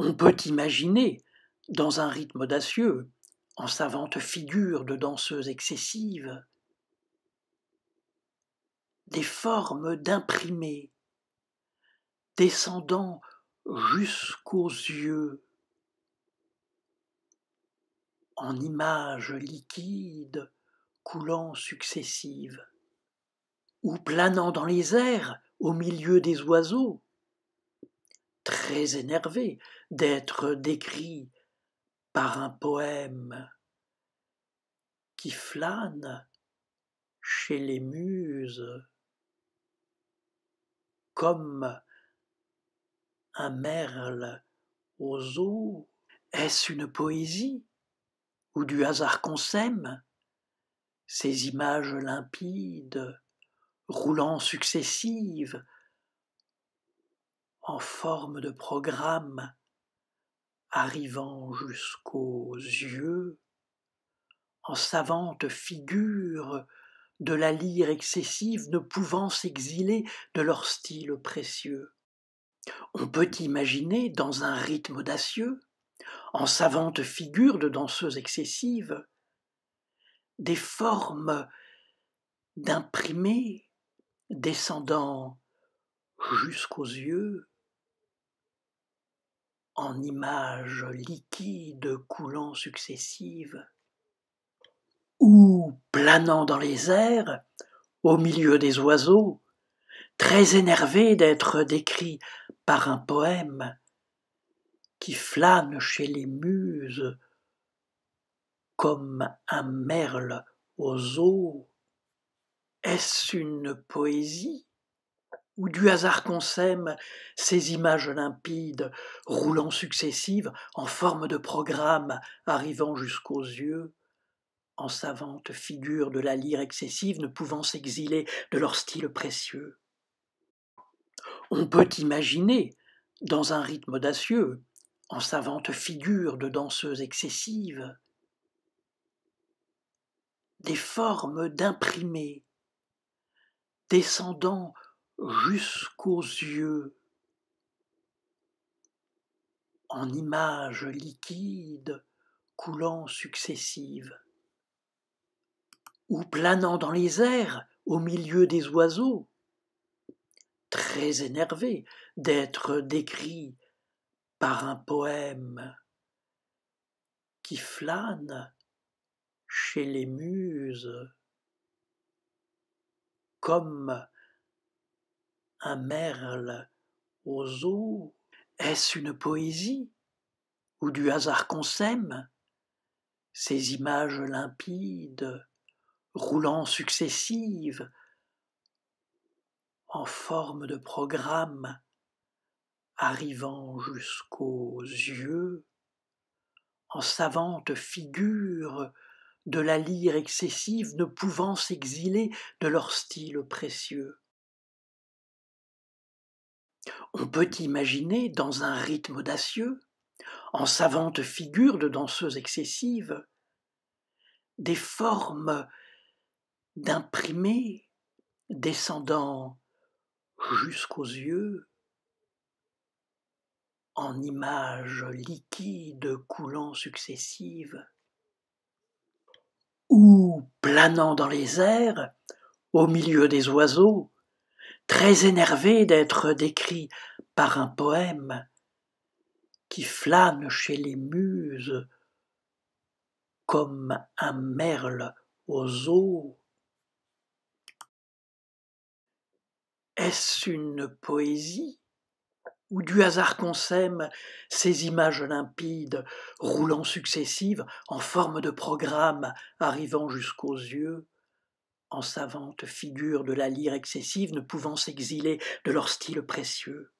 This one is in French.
On peut imaginer, dans un rythme audacieux, en savante figure de danseuse excessive, des formes d'imprimés, descendant jusqu'aux yeux, en images liquides coulant successives, ou planant dans les airs au milieu des oiseaux, très énervés d'être décrits par un poème qui flâne chez les muses comme un merle aux eaux. Est-ce une poésie ou du hasard qu'on sème ces images limpides, roulant successives, en forme de programme, arrivant jusqu'aux yeux, en savante figure de la lyre excessive, ne pouvant s'exiler de leur style précieux. On peut imaginer, dans un rythme audacieux, en savante figure de danseuse excessive, des formes d'imprimés descendant jusqu'aux yeux, en images liquides coulant successives, ou planant dans les airs, au milieu des oiseaux, très énervés d'être décrits par un poème qui flâne chez les muses comme un merle aux eaux. Est-ce une poésie ou du hasard qu'on sème ces images limpides, roulant successives, en forme de programme, arrivant jusqu'aux yeux, en savante figure de la lyre excessive, ne pouvant s'exiler de leur style précieux? On peut imaginer, dans un rythme audacieux, en savante figure de danseuse excessive, des formes d'imprimés, descendant jusqu'aux yeux, en images liquides coulant successives, ou planant dans les airs au milieu des oiseaux, très énervés d'être décrits par un poème qui flâne chez les muses comme un merle aux eaux. Est-ce une poésie ou du hasard qu'on sème ces images limpides, roulant successives, en forme de programme, arrivant jusqu'aux yeux, en savante figure de la lyre excessive, ne pouvant s'exiler de leur style précieux? On peut imaginer, dans un rythme audacieux, en savante figure de danseuse excessive, des formes d'imprimés descendant jusqu'aux yeux, en images liquides coulant successives, ou planant dans les airs, au milieu des oiseaux, très énervés d'être décrits par un poème qui flâne chez les muses comme un merle aux eaux. Est-ce une poésie ou du hasard qu'on sème ces images limpides, roulant successives, en forme de programme, arrivant jusqu'aux yeux, en savante figure de la lyre excessive, ne pouvant s'exiler de leur style précieux?